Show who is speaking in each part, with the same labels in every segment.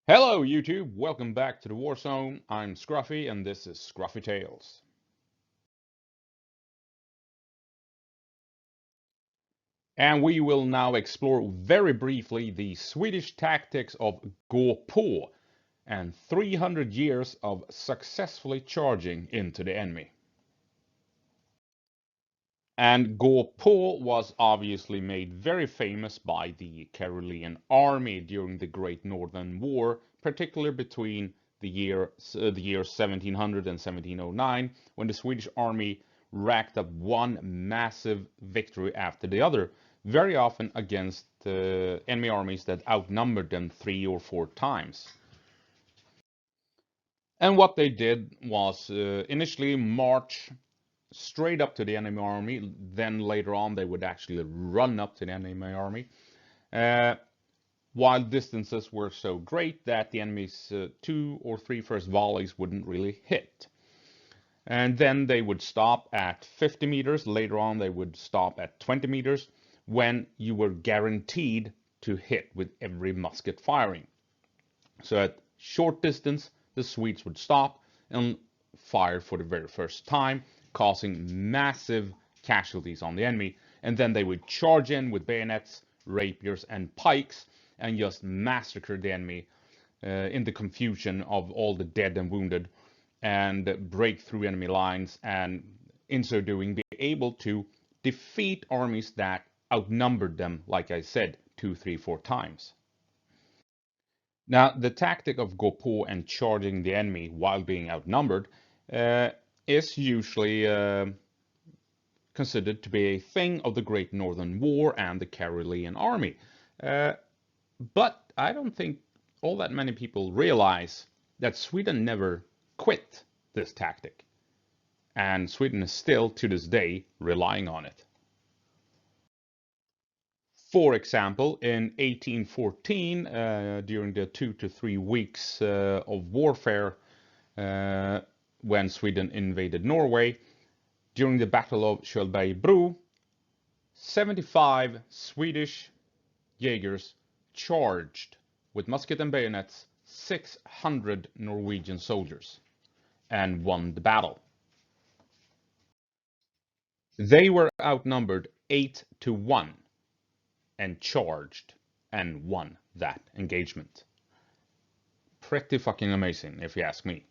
Speaker 1: Hello YouTube, welcome back to the War Zone. I'm Scruffy and this is Scruffy Tales. And we will now explore very briefly the Swedish tactics of gå på and 300 years of successfully charging into the enemy. And gå på was obviously made very famous by the Carolean Army during the Great Northern War, particularly between the year 1700 and 1709, when the Swedish army racked up one massive victory after the other, very often against enemy armies that outnumbered them 3 or 4 times. And what they did was initially march straight up to the enemy army. Then later on, they would actually run up to the enemy army. Uh, while distances were so great that the enemy's 2 or 3 first volleys wouldn't really hit. And then they would stop at 50 meters. Later on, they would stop at 20 meters when you were guaranteed to hit with every musket firing. So at short distance, the Swedes would stop and fire for the very first time, causing massive casualties on the enemy. And then they would charge in with bayonets, rapiers, and pikes and just massacre the enemy in the confusion of all the dead and wounded, and break through enemy lines, and in so doing be able to defeat armies that outnumbered them, like I said, 2, 3, 4 times. Now, the tactic of gå på and charging the enemy while being outnumbered is usually considered to be a thing of the Great Northern War and the Carolean Army. Uh, but I don't think all that many people realize that Sweden never quit this tactic. And Sweden is still, to this day, relying on it. For example, in 1814, during the 2 to 3 weeks of warfare when Sweden invaded Norway, during the Battle of Kölbergbro, 75 Swedish Jaegers charged with musket and bayonets 600 Norwegian soldiers and won the battle. They were outnumbered 8 to 1 and charged and won that engagement. Pretty fucking amazing, if you ask me.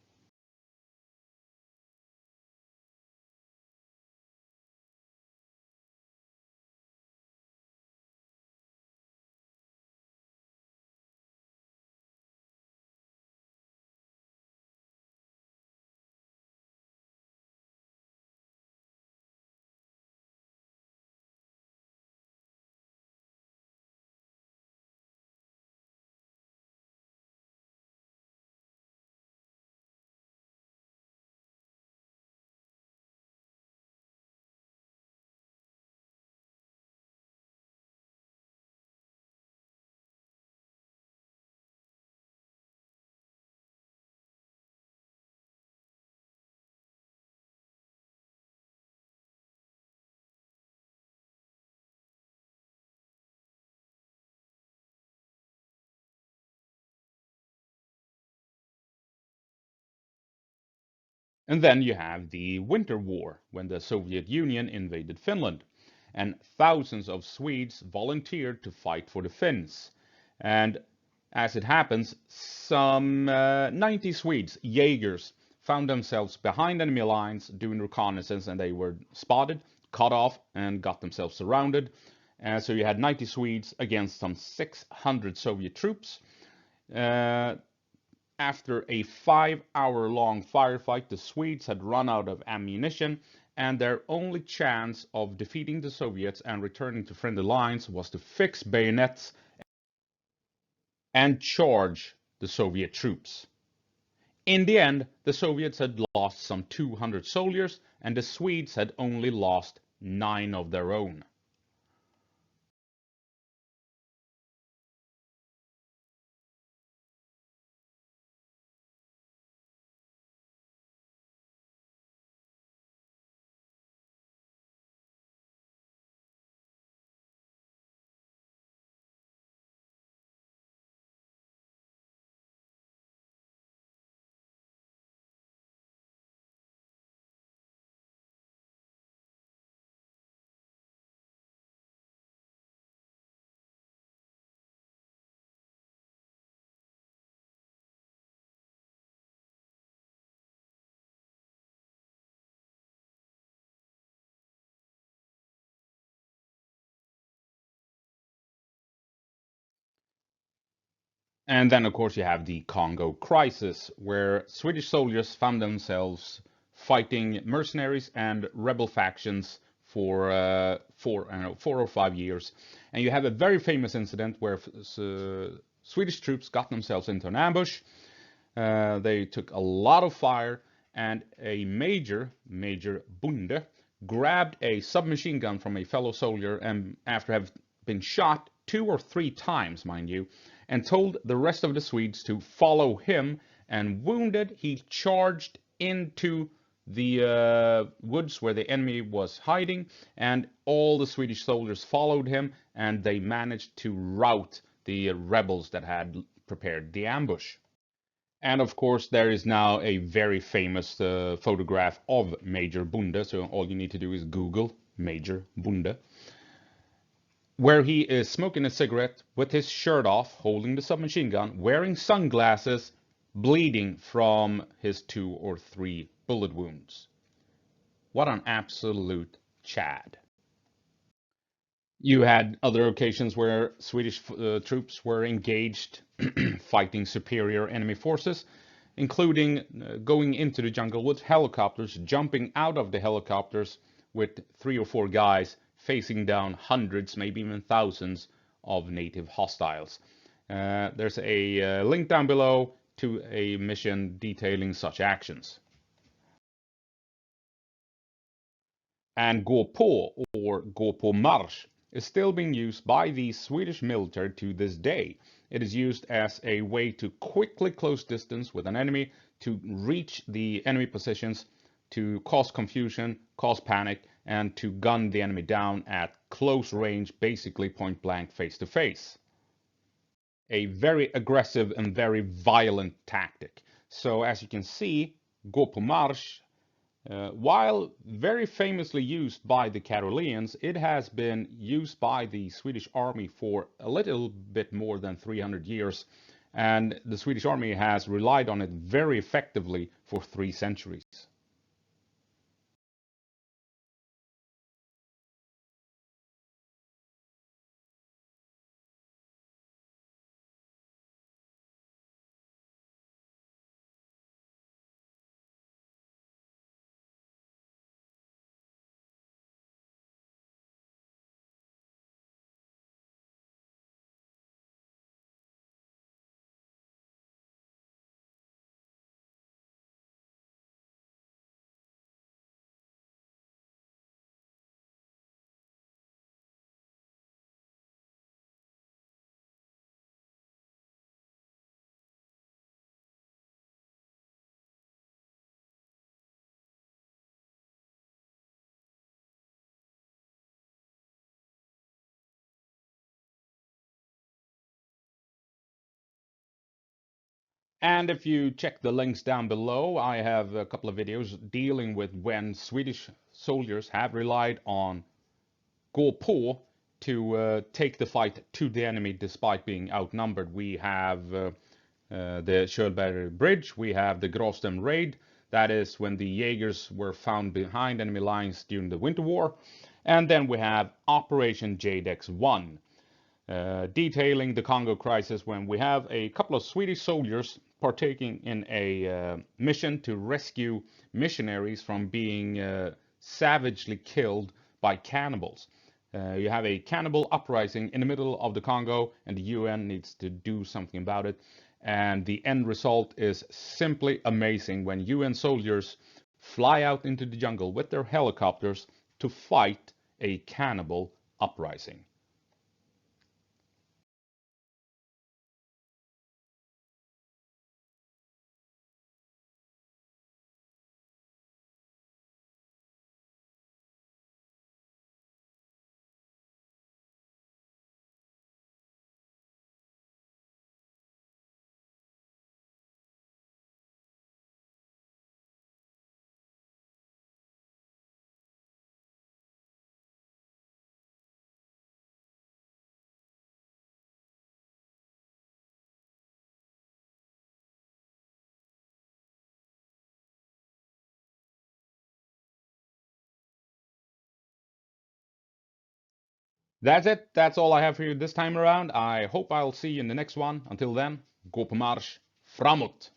Speaker 1: And then you have the Winter War, when the Soviet Union invaded Finland, and thousands of Swedes volunteered to fight for the Finns. And as it happens, some 90 Swedes, Jaegers, found themselves behind enemy lines doing reconnaissance, and they were spotted, cut off, and got themselves surrounded. So you had 90 Swedes against some 600 Soviet troops. After a 5-hour-long firefight, the Swedes had run out of ammunition, and their only chance of defeating the Soviets and returning to friendly lines was to fix bayonets and charge the Soviet troops. In the end, the Soviets had lost some 200 soldiers, and the Swedes had only lost 9 of their own. And then, of course, you have the Congo crisis, where Swedish soldiers found themselves fighting mercenaries and rebel factions for 4 or 5 years. And you have a very famous incident where Swedish troops got themselves into an ambush. They took a lot of fire, and a Major Bunde, grabbed a submachine gun from a fellow soldier, and after having been shot 2 or 3 times, mind you, and told the rest of the Swedes to follow him, and wounded, he charged into the woods where the enemy was hiding, and all the Swedish soldiers followed him, and they managed to rout the rebels that had prepared the ambush. And of course, there is now a very famous photograph of Major Bunde, so all you need to do is Google Major Bunde, where he is smoking a cigarette with his shirt off, holding the submachine gun, wearing sunglasses, bleeding from his 2 or 3 bullet wounds. What an absolute Chad. You had other occasions where Swedish troops were engaged fighting superior enemy forces, including going into the jungle with helicopters, jumping out of the helicopters with 3 or 4 guys facing down hundreds, maybe even thousands of native hostiles. There's a link down below to a mission detailing such actions. And gå på, or gå på marsch, is still being used by the Swedish military to this day. It is used as a way to quickly close distance with an enemy, to reach the enemy positions, to cause confusion, cause panic, and to gun the enemy down at close range, basically point blank, face to face. A very aggressive and very violent tactic. So as you can see, gå på marsch, while very famously used by the Caroleans, it has been used by the Swedish Army for a little bit more than 300 years, and the Swedish Army has relied on it very effectively for 3 centuries. And if you check the links down below, I have a couple of videos dealing with when Swedish soldiers have relied on gå på to take the fight to the enemy despite being outnumbered. We have the Kölberg Bridge, we have the Grostem Raid, that is when the Jaegers were found behind enemy lines during the Winter War, and then we have Operation Jadex 1, detailing the Congo crisis when we have a couple of Swedish soldiers partaking in a mission to rescue missionaries from being savagely killed by cannibals. You have a cannibal uprising in the middle of the Congo, and the UN needs to do something about it. And the end result is simply amazing when UN soldiers fly out into the jungle with their helicopters to fight a cannibal uprising. That's it. That's all I have for you this time around. I hope I'll see you in the next one. Until then, gå på marsch framåt!